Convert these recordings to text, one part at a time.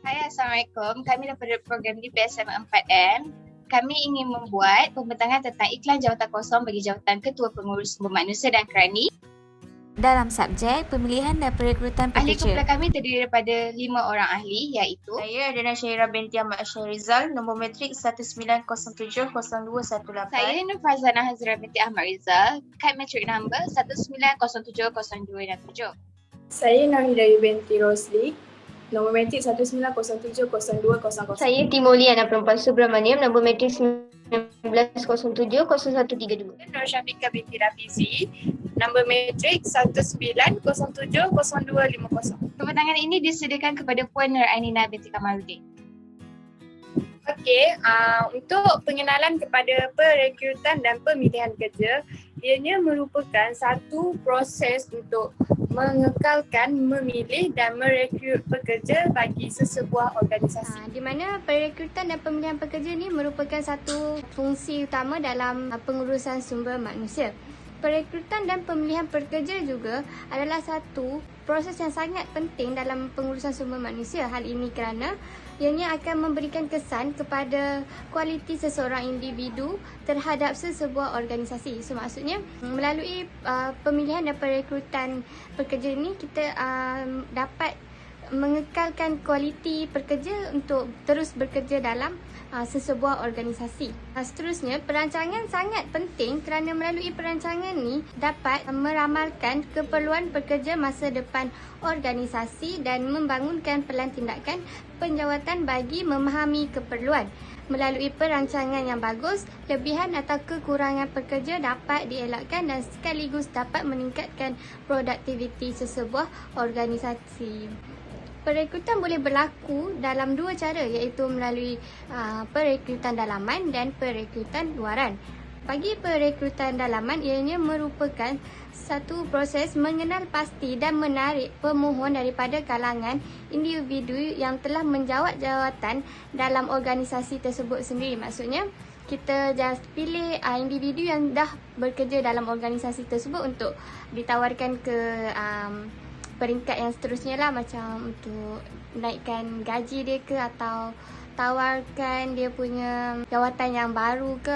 Hai, Assalamualaikum. Kami daripada program di PSM 4M. Kami ingin membuat pembentangan tentang iklan jawatan kosong bagi jawatan Ketua Pengurus Sumber Manusia dan Kerani. Dalam subjek pemilihan dan perekrutan Ahli pekerja. kumpulan kami terdiri daripada 5 orang ahli, iaitu Saya Adana Syairah binti Ahmad Syahrizal, nombor matrik 19070218. saya Nur Farzana Hazira binti Ahmad Rizal, kad matrik number 19070267. Saya Nahidaya binti Rosli, nombor matrik 19070200. Saya Timoliana Perempuan Subramaniam, nombor matrik 19070132. Nur Syafiqah binti Rafizi, nombor matrik 19070250. Pembentangan ini disediakan kepada Puan Nur Ainina binti Kamaluddin. Okey, untuk pengenalan kepada perekrutan dan pemilihan kerja, ianya merupakan satu proses untuk mengekalkan, memilih dan merekrut pekerja bagi sesebuah organisasi. Di mana perekrutan dan pemilihan pekerja ni merupakan satu fungsi utama dalam pengurusan sumber manusia. Perekrutan dan pemilihan pekerja juga adalah satu proses yang sangat penting dalam pengurusan sumber manusia. Hal ini kerana ianya akan memberikan kesan kepada kualiti seseorang individu terhadap sesebuah organisasi. So maksudnya melalui pemilihan dan perekrutan pekerja ini kita dapat mengekalkan kualiti pekerja untuk terus bekerja dalam sesebuah organisasi. Seterusnya, perancangan sangat penting kerana melalui perancangan ni dapat meramalkan keperluan pekerja masa depan organisasi dan membangunkan pelan tindakan penjawatan bagi memahami keperluan. Melalui perancangan yang bagus, lebihan atau kekurangan pekerja dapat dielakkan dan sekaligus dapat meningkatkan produktiviti sesebuah organisasi. Perekrutan boleh berlaku dalam dua cara, iaitu melalui perekrutan dalaman dan perekrutan luaran. Bagi perekrutan dalaman, ianya merupakan satu proses mengenal pasti dan menarik pemohon daripada kalangan individu yang telah menjawat jawatan dalam organisasi tersebut sendiri. Maksudnya, kita just pilih individu yang dah bekerja dalam organisasi tersebut untuk ditawarkan ke peringkat yang seterusnya lah, macam untuk naikkan gaji dia ke atau tawarkan dia punya jawatan yang baru ke.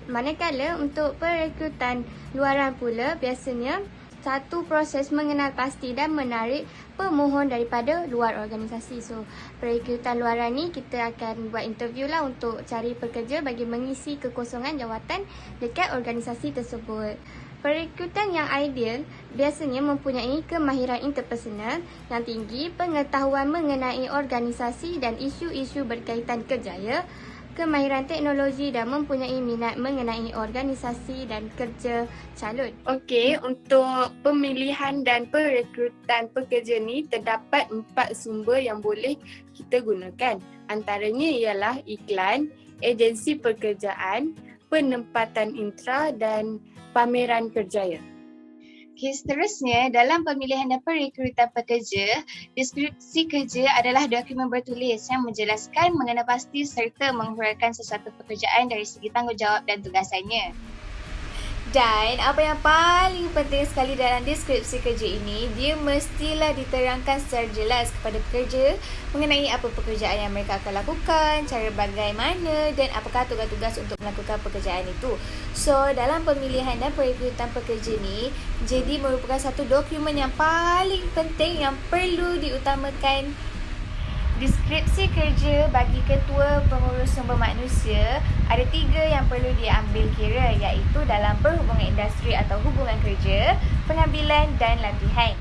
Manakala untuk perekrutan luaran pula biasanya satu proses mengenal pasti dan menarik pemohon daripada luar organisasi. So perekrutan luaran ni kita akan buat interview lah untuk cari pekerja bagi mengisi kekosongan jawatan dekat organisasi tersebut. Perekrutan yang ideal biasanya mempunyai kemahiran interpersonal yang tinggi, pengetahuan mengenai organisasi dan isu-isu berkaitan kerjaya, kemahiran teknologi dan mempunyai minat mengenai organisasi dan kerja calon. Okey, untuk pemilihan dan perekrutan pekerja ni terdapat 4 sumber yang boleh kita gunakan. Antaranya ialah iklan, agensi pekerjaan, penempatan intra dan pameran kerjaya. Okay, seterusnya, dalam pemilihan dan perekrutan pekerja, deskripsi kerja adalah dokumen bertulis yang menjelaskan mengenai pasti serta menghuraikan sesuatu pekerjaan dari segi tanggungjawab dan tugasannya. Dan apa yang paling penting sekali dalam deskripsi kerja ini, dia mestilah diterangkan secara jelas kepada pekerja mengenai apa pekerjaan yang mereka akan lakukan, cara bagaimana dan apakah tugas-tugas untuk melakukan pekerjaan itu. So, dalam pemilihan dan perekrutan pekerja ni, jadi merupakan satu dokumen yang paling penting yang perlu diutamakan. Deskripsi kerja bagi Ketua Pengurus Sumber Manusia ada 3 yang perlu diambil kira, iaitu dalam perhubungan industri atau hubungan kerja, pengambilan dan latihan.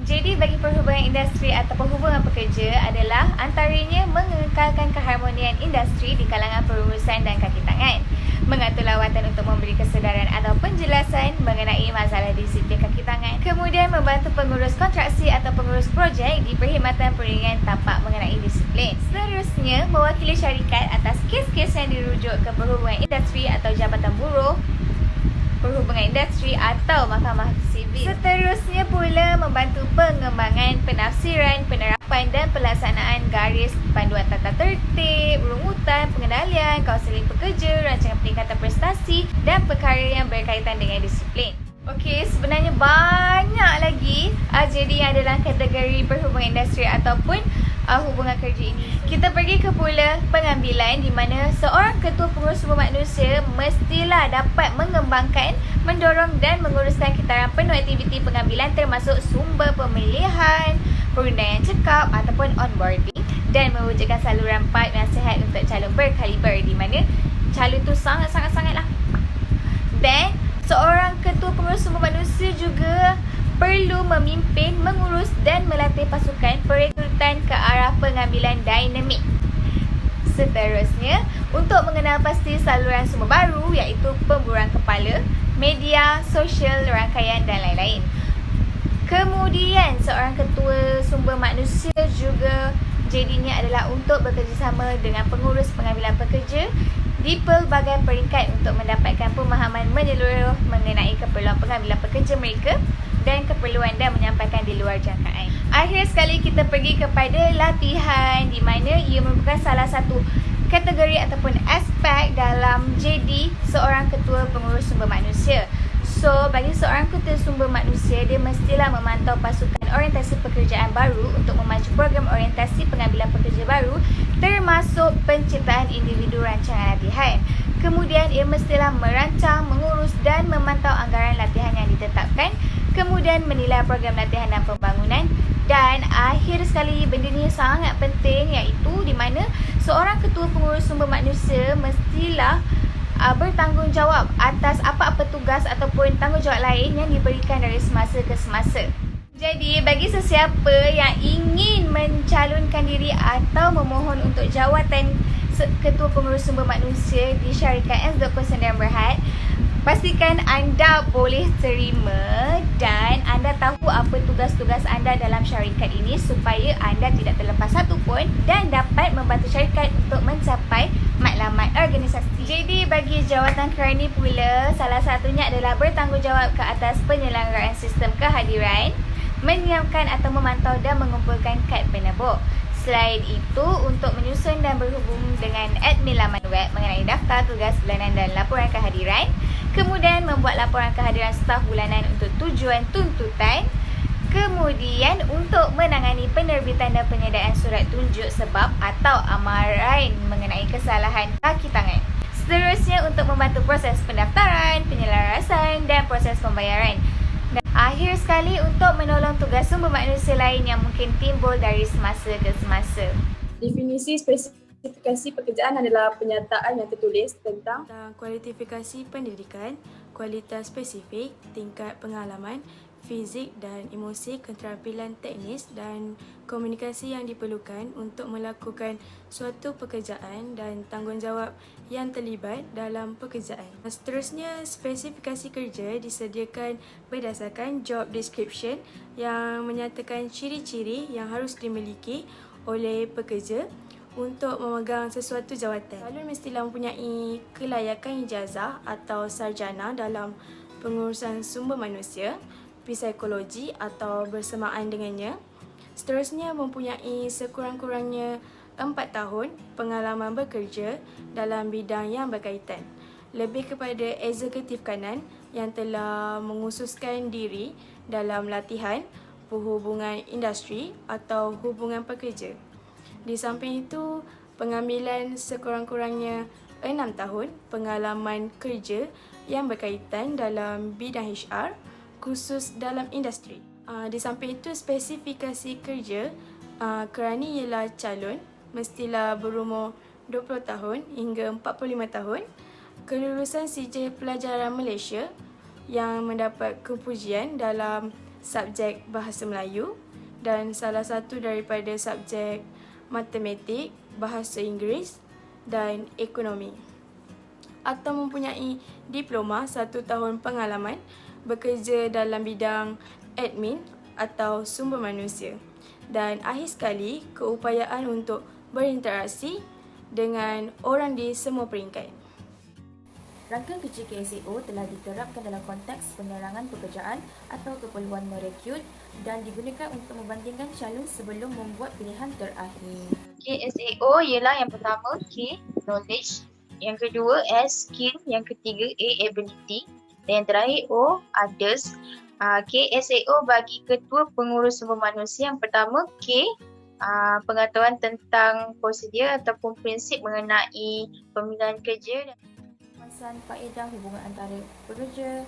Jadi bagi perhubungan industri atau hubungan pekerja adalah antaranya mengekalkan keharmonian industri di kalangan perurusan dan kaki tangan, mengatur lawatan untuk memberi kesedaran atau penjelasan mengenai masalah disiplin kaki tangan, kemudian membantu pengurus kontraksi atau pengurus projek di perkhidmatan perundingan tapak mengenai disiplin. Seterusnya, mewakili syarikat atas kes-kes yang dirujuk ke perhubungan industri atau Jabatan Buruh Perhubungan Industri atau Mahkamah Sivil. Seterusnya pula membantu pengembangan penafsiran, penerapan dan pelaksanaan garis panduan tata tertib, rungutan, pengendalian, kaunseling pekerja, rancangan peningkatan prestasi dan perkara yang berkaitan dengan disiplin. Okey, sebenarnya banyak lagi JD yang ada dalam kategori perhubungan industri ataupun hubungan kerja ini. Kita pergi ke pula pengambilan di mana seorang ketua pengurus sumber manusia mestilah dapat mengembangkan, mendorong dan menguruskan kitaran penuh aktiviti pengambilan termasuk sumber pemilihan, perundingan cekap ataupun onboarding dan mewujudkan saluran pipe yang sihat untuk calon berkaliber di mana calon tu sangat-sangat-sangatlah. Dan seorang ketua pengurus sumber manusia juga perlu memimpin, mengurus dan melatih pasukan perekrutan ke arah pengambilan dinamik. Seterusnya, untuk mengenal pasti saluran sumber baru iaitu pemburuan kepala, media, sosial, rangkaian dan lain-lain. Kemudian, seorang ketua sumber manusia juga jadinya adalah untuk bekerjasama dengan pengurus pengambilan pekerja di pelbagai peringkat untuk mendapatkan pemahaman menyeluruh mengenai keperluan pengambilan pekerja mereka dan keperluan dan menyampaikan di luar jangkaan. Akhir sekali kita pergi kepada latihan di mana ia merupakan salah satu kategori ataupun aspek dalam JD seorang ketua pengurus sumber manusia. So, bagi seorang ketua sumber manusia, dia mestilah memantau pasukan orientasi pekerjaan baru untuk memacu program orientasi pengambilan pekerja baru termasuk penciptaan individu rancangan latihan. Kemudian, ia mestilah merancang, mengurus dan memantau anggaran latihan yang ditetapkan. Kemudian, menilai program latihan dan pembangunan. Dan akhir sekali, benda ni sangat penting iaitu di mana seorang ketua pengurus sumber manusia mestilah bertanggungjawab atas apa-apa tugas ataupun tanggungjawab lain yang diberikan dari semasa ke semasa. Jadi, bagi sesiapa yang ingin mencalonkan diri atau memohon untuk jawatan Ketua Pengurus Sumber Manusia di syarikat S.Dr. Sdn Bhd, pastikan anda boleh terima dan anda tahu apa tugas-tugas anda dalam syarikat ini supaya anda tidak terlepas satu pun dan dapat membantu syarikat untuk mencapai matlamat organisasi. Jadi bagi jawatan kerani pula, salah satunya adalah bertanggungjawab ke atas penyelenggaraan sistem kehadiran, menyiapkan atau memantau dan mengumpulkan kad penebuk. Selain itu, untuk menyusun dan berhubung dengan admin laman web mengenai daftar tugas bulanan dan laporan kehadiran, kemudian membuat laporan kehadiran staf bulanan untuk tujuan tuntutan, kemudian untuk menangani penerbitan dan penyediaan surat tunjuk sebab atau amaran mengenai kesalahan kaki tangan. Seterusnya, untuk membantu proses pendaftaran, penyelarasan dan proses pembayaran. Dan akhir sekali, untuk menolong tugas sumber manusia lain yang mungkin timbul dari semasa ke semasa. Definisi spesifikasi pekerjaan adalah penyataan yang tertulis tentang kualitifikasi pendidikan, kualitas spesifik, tingkat pengalaman, fizik dan emosi, keterampilan teknis dan komunikasi yang diperlukan untuk melakukan suatu pekerjaan dan tanggungjawab yang terlibat dalam pekerjaan. Seterusnya, spesifikasi kerja disediakan berdasarkan job description yang menyatakan ciri-ciri yang harus dimiliki oleh pekerja untuk memegang sesuatu jawatan. Calon mestilah mempunyai kelayakan ijazah atau sarjana dalam pengurusan sumber manusia, psikologi atau bersamaan dengannya. Seterusnya, mempunyai sekurang-kurangnya 4 tahun pengalaman bekerja dalam bidang yang berkaitan. Lebih kepada eksekutif kanan yang telah mengkhususkan diri dalam latihan, perhubungan industri atau hubungan pekerja. Di samping itu, pengambilan sekurang-kurangnya 6 tahun pengalaman kerja yang berkaitan dalam bidang HR, khusus dalam industri. Di samping itu, spesifikasi kerja kerani ialah calon mestilah berumur 20 tahun hingga 45 tahun, kelulusan sijil pelajaran Malaysia yang mendapat kepujian dalam subjek Bahasa Melayu dan salah satu daripada subjek Matematik, Bahasa Inggeris dan Ekonomi, atau mempunyai diploma 1 tahun pengalaman bekerja dalam bidang admin atau sumber manusia. Dan akhir sekali, keupayaan untuk berinteraksi dengan orang di semua peringkat. Rangkaian kerja KSAO telah diterapkan dalam konteks penerangan pekerjaan atau keperluan merekrut dan digunakan untuk membandingkan calon sebelum membuat pilihan terakhir. KSAO ialah yang pertama K, knowledge, yang kedua S, skill, yang ketiga A, ability, Dan yang terakhir O, others. KSAO bagi ketua pengurus sumber manusia. Yang pertama K, pengetahuan tentang prosedur ataupun prinsip mengenai pemilihan kerja. Penguasaan faedah hubungan antara pekerja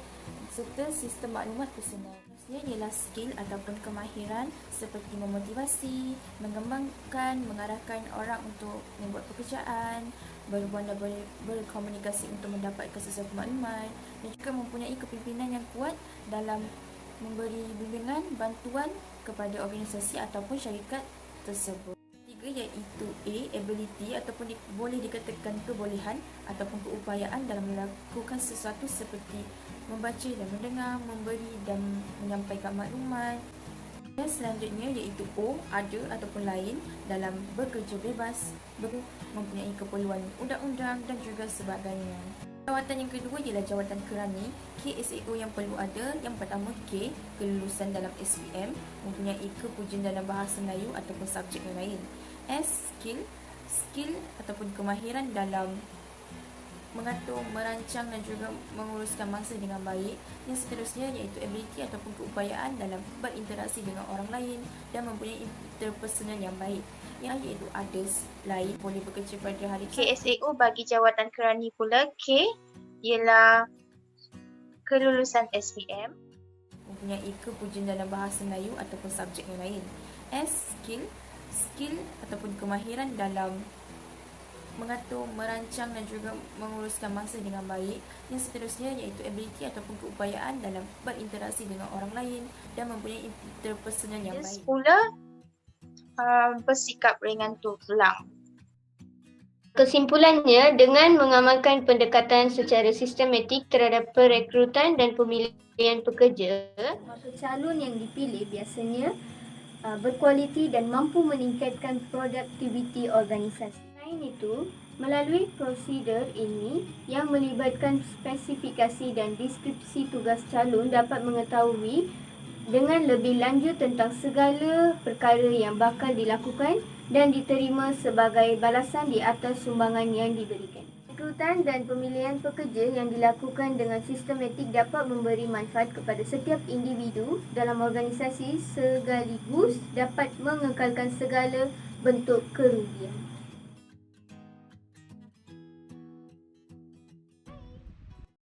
serta sistem maklumat personal. Maksudnya ialah skill ataupun kemahiran seperti memotivasi, mengembangkan, mengarahkan orang untuk membuat pekerjaan, berhubungan dan berkomunikasi untuk mendapatkan sesuatu maklumat dan juga mempunyai kepimpinan yang kuat dalam memberi bimbingan, bantuan kepada organisasi ataupun syarikat tersebut. Ketiga iaitu A, ability ataupun boleh dikatakan kebolehan ataupun keupayaan dalam melakukan sesuatu seperti membaca dan mendengar, memberi dan menyampaikan maklumat. Dan selanjutnya iaitu O, ada ataupun lain dalam bekerja bebas, mempunyai keperluan undang-undang dan juga sebagainya. Jawatan yang kedua ialah jawatan kerani. KSAO yang perlu ada. Yang pertama K, kelulusan dalam SPM, mempunyai kepujian dalam bahasa Melayu ataupun subjek yang lain. S, skill ataupun kemahiran dalam mengatur, merancang dan juga menguruskan masa dengan baik. Yang seterusnya iaitu ability ataupun keupayaan dalam berinteraksi dengan orang lain dan mempunyai interpersonal yang baik. Yang iaitu others, lain, boleh bekerja pada hari KSAO bagi jawatan kerani pula K ialah kelulusan SPM, mempunyai kepujian dalam bahasa Melayu ataupun subjek yang lain. S, skill ataupun kemahiran dalam mengatur, merancang dan juga menguruskan masa dengan baik. Yang seterusnya iaitu ability ataupun keupayaan dalam berinteraksi dengan orang lain dan mempunyai interpersonal yang baik. Pula bersikap ringan tulang. Kesimpulannya, dengan mengamalkan pendekatan secara sistematik terhadap perekrutan dan pemilihan pekerja, maka calon yang dipilih biasanya berkualiti dan mampu meningkatkan produktiviti organisasi. Selain itu, melalui prosedur ini yang melibatkan spesifikasi dan deskripsi tugas calon dapat mengetahui dengan lebih lanjut tentang segala perkara yang bakal dilakukan dan diterima sebagai balasan di atas sumbangan yang diberikan. Rekrutan dan pemilihan pekerja yang dilakukan dengan sistematik dapat memberi manfaat kepada setiap individu dalam organisasi sekaligus dapat mengekalkan segala bentuk kerugian.